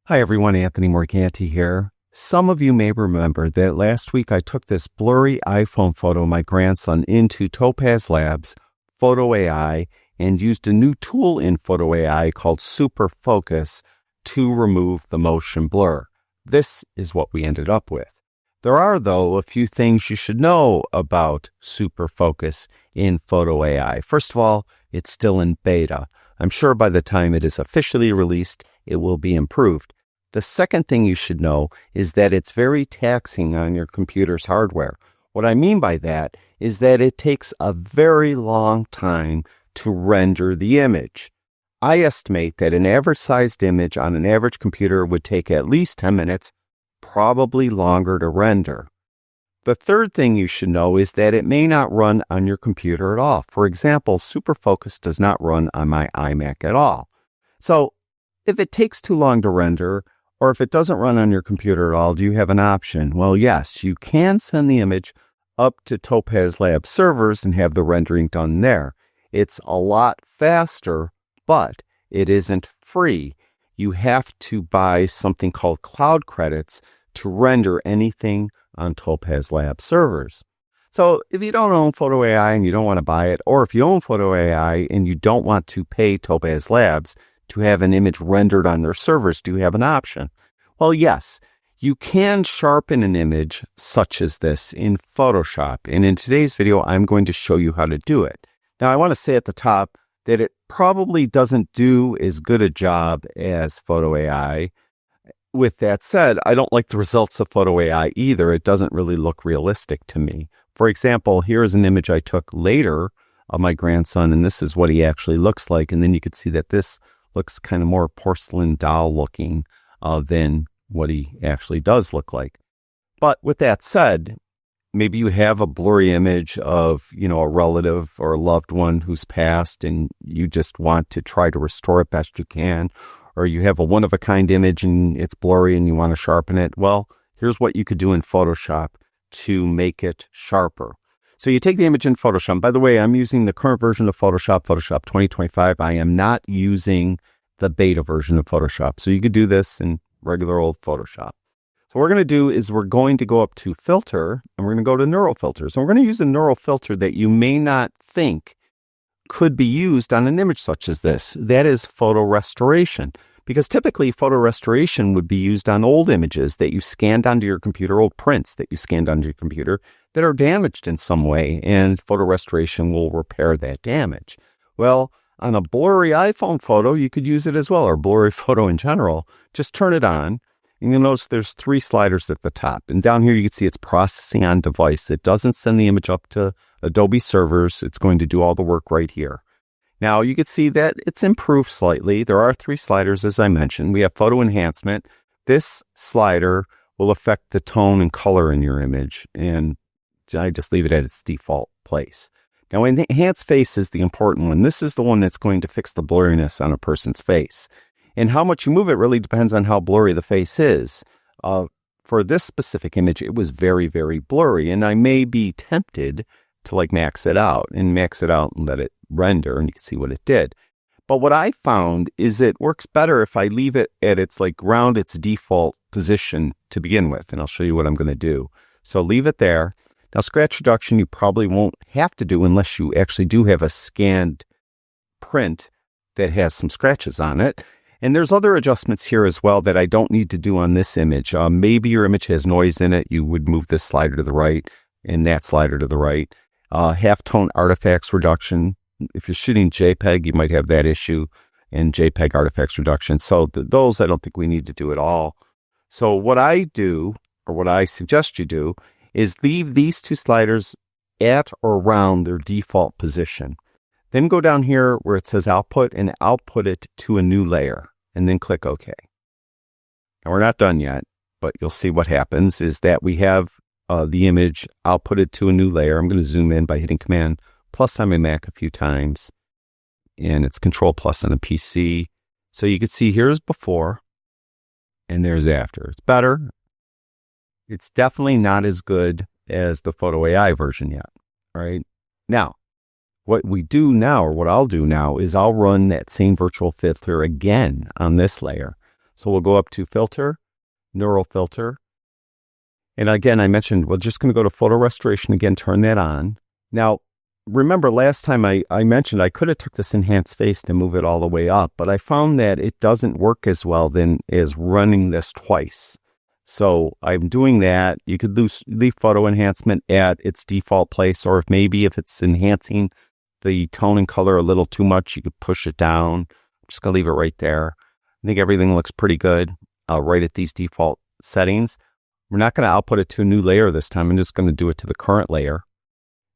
Hi everyone, Anthony Morganti here. Some of you may remember that last week I took this blurry iPhone photo of my grandson into Topaz Labs, Photo AI, and used a new tool in Photo AI called Super Focus to remove the motion blur. This is what we ended up with. There are, though, a few things you should know about Super Focus in Photo AI. First of all, it's still in beta. I'm sure by the time it is officially released, it will be improved. The second thing you should know is that it's very taxing on your computer's hardware. What I mean by that is that it takes a very long time to render the image. I estimate that an average-sized image on an average computer would take at least 10 minutes, probably longer to render. The third thing you should know is that it may not run on your computer at all. For example, Super Focus does not run on my iMac at all. So if it takes too long to render, or if it doesn't run on your computer at all, do you have an option? Well, yes, you can send the image up to Topaz Lab servers and have the rendering done there. It's a lot faster, but it isn't free. You have to buy something called cloud credits to render anything on Topaz Lab servers. So if you don't own Photo AI and you don't want to buy it, or if you own Photo AI and you don't want to pay Topaz Labs to have an image rendered on their servers, do you have an option? Well, yes, you can sharpen an image such as this in Photoshop. And in today's video, I'm going to show you how to do it. Now, I want to say at the top that it probably doesn't do as good a job as Photo AI. With that said, I don't like the results of Photo AI either. It doesn't really look realistic to me. For example, here is an image I took later of my grandson, and this is what he actually looks like. And then you can see that this looks kind of more porcelain doll looking than what he actually does look like. But with that said, maybe you have a blurry image of, a relative or a loved one who's passed and you just want to try to restore it best you can, or you have a one-of-a-kind image and it's blurry and you want to sharpen it. Well, here's what you could do in Photoshop to make it sharper. So you take the image in Photoshop. By the way, I'm using the current version of Photoshop, Photoshop 2025. I am not using the beta version of Photoshop. So you could do this in regular old Photoshop. So what we're going to do is we're going to go up to Filter, and we're going to go to Neural Filters. And we're going to use a neural filter that you may not think could be used on an image such as this. That is photo restoration. Because typically photo restoration would be used on old images that you scanned onto your computer, old prints that you scanned onto your computer that are damaged in some way, and photo restoration will repair that damage. Well, on a blurry iPhone photo, you could use it as well, or blurry photo in general. Just turn it on, and you'll notice there's 3 sliders at the top. And down here you can see it's processing on device. It doesn't send the image up to Adobe servers. It's going to do all the work right here. Now you can see that it's improved slightly. There are 3 sliders, as I mentioned. We have photo enhancement. This slider will affect the tone and color in your image, and I just leave it at its default place. Now, enhanced face is the important one. This is the one that's going to fix the blurriness on a person's face. And how much you move it really depends on how blurry the face is. For this specific image, it was very, very blurry, and I may be tempted to max it out and let it render, and you can see what it did. But what I found is it works better if I leave it at its around its default position to begin with, and I'll show you what I'm going to do. So leave it there. Now, scratch reduction you probably won't have to do unless you actually do have a scanned print that has some scratches on it. And there's other adjustments here as well that I don't need to do on this image. Maybe your image has noise in it. You would move this slider to the right and that slider to the right. Halftone artifacts reduction. If you're shooting JPEG, you might have that issue, and JPEG artifacts reduction. So those I don't think we need to do at all. So what I do, or what I suggest you do, is leave these 2 sliders at or around their default position. Then go down here where it says output and output it to a new layer, and then click OK. Now we're not done yet, but you'll see what happens is that we have the image outputted to a new layer. I'm going to zoom in by hitting Command plus on my Mac a few times, and it's Control plus on a PC. So you can see here's before and there's after. It's better. It's definitely not as good as the Photo AI version yet. All right. Now, what we do now, or what I'll do now, is I'll run that same virtual filter again on this layer. So we'll go up to Filter, Neural Filter. And again, I mentioned, we're just going to go to Photo Restoration again, turn that on. Now, remember last time I mentioned I could have took this Enhanced Face to move it all the way up, but I found that it doesn't work as well as running this twice. So I'm doing that. You could leave photo enhancement at its default place, or if it's enhancing the tone and color a little too much, you could push it down. I'm just going to leave it right there. I think everything looks pretty good right at these default settings. We're not going to output it to a new layer this time. I'm just going to do it to the current layer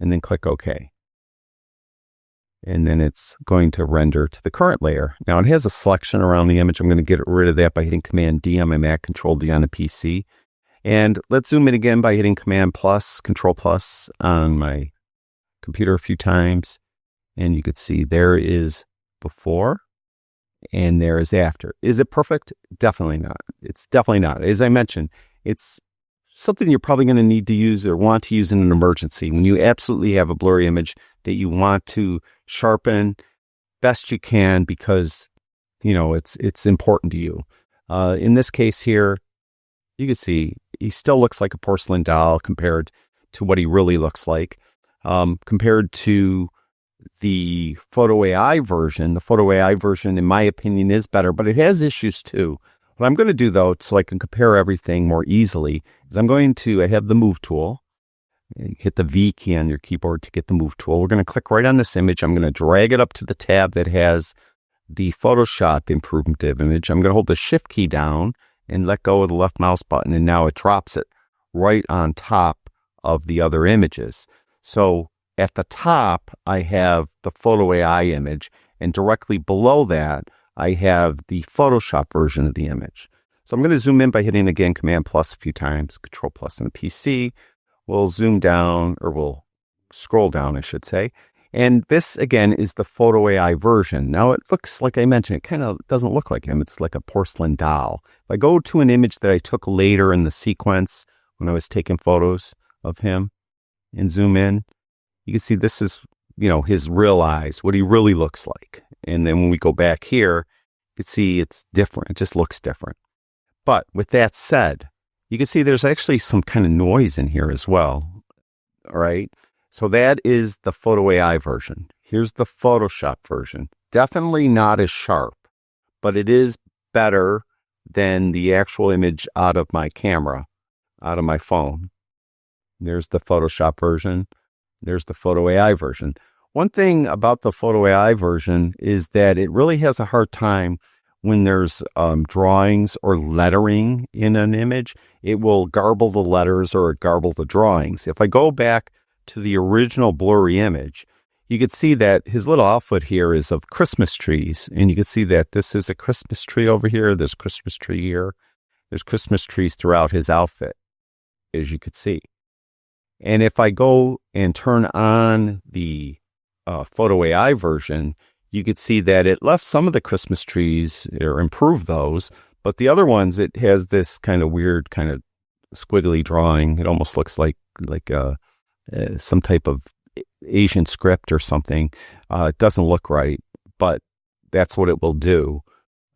and then click OK. And then it's going to render to the current layer. Now it has a selection around the image. I'm going to get rid of that by hitting Command D on my Mac, Control D on the PC. And let's zoom in again by hitting Command plus, Control plus on my computer a few times. And you can see there is before and there is after. Is it perfect? Definitely not. It's definitely not. As I mentioned, it's something you're probably going to need to use or want to use in an emergency when you absolutely have a blurry image that you want to sharpen best you can because, you know, it's important to you. In this case here, you can see he still looks like a porcelain doll compared to what he really looks like. Compared to the Photo AI version, in my opinion, is better, but it has issues too. What I'm going to do, though, so I can compare everything more easily, is I have the Move tool. Hit the V key on your keyboard to get the Move tool. We're going to click right on this image. I'm going to drag it up to the tab that has the Photoshop improvement image. I'm going to hold the Shift key down and let go of the left mouse button, and now it drops it right on top of the other images. So at the top, I have the Photo AI image, and directly below that, I have the Photoshop version of the image. So I'm going to zoom in by hitting again Command plus a few times, Control plus on the PC. We'll zoom down, or we'll scroll down, I should say. And this, again, is the Photo AI version. Now, it looks, like I mentioned, it kind of doesn't look like him. It's like a porcelain doll. If I go to an image that I took later in the sequence when I was taking photos of him and zoom in, you can see this is, you know, his real eyes, what he really looks like. And then when we go back here, you can see it's different. It just looks different. But with that said, you can see there's actually some kind of noise in here as well. All right. So that is the Photo AI version. Here's the Photoshop version. Definitely not as sharp, but it is better than the actual image out of my camera, out of my phone. There's the Photoshop version. There's the Photo AI version. One thing about the Photo AI version is that it really has a hard time when there's drawings or lettering in an image. It will garble the letters or garble the drawings. If I go back to the original blurry image, you could see that his little outfit here is of Christmas trees. And you can see that this is a Christmas tree over here. There's Christmas tree here. There's Christmas trees throughout his outfit, as you could see. And if I go and turn on the Photo AI version, you could see that it left some of the Christmas trees or improved those, but the other ones, it has this kind of weird kind of squiggly drawing. It almost looks like some type of Asian script or something. It doesn't look right, but that's what it will do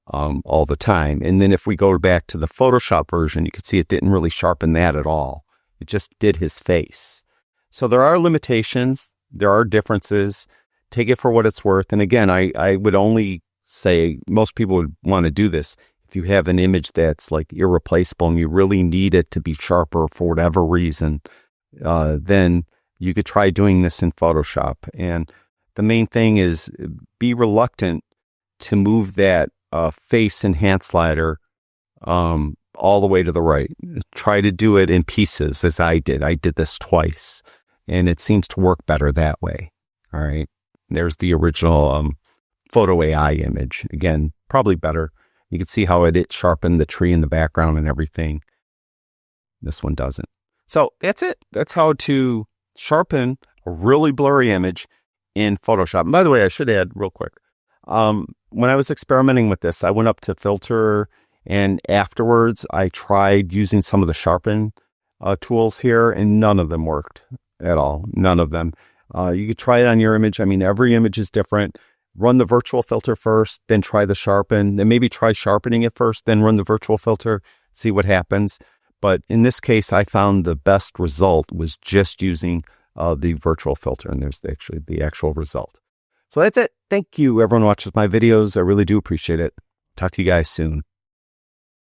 all the time. And then if we go back to the Photoshop version, you can see it didn't really sharpen that at all. It just did his face. So there are limitations. There are differences. Take it for what it's worth. And again, I would only say most people would want to do this if you have an image that's like irreplaceable and you really need it to be sharper for whatever reason. Then you could try doing this in Photoshop. And the main thing is be reluctant to move that face enhance slider all the way to the right. Try to do it in pieces as I did. I did this twice, and it seems to work better that way. All right. There's the original Photo AI image. Again, probably better. You can see how it sharpened the tree in the background and everything. This one doesn't. So that's it. That's how to sharpen a really blurry image in Photoshop. And by the way, I should add real quick. When I was experimenting with this, I went up to Filter, and afterwards I tried using some of the sharpen tools here, and none of them worked at all. None of them. You could try it on your image. I mean, every image is different, run the virtual filter first, then try the sharpen, then maybe try sharpening it first, then run the virtual filter, see what happens. But in this case, I found the best result was just using the virtual filter, and there's actually the actual result. So that's it. Thank you, everyone who watches my videos. I really do appreciate it. Talk to you guys soon.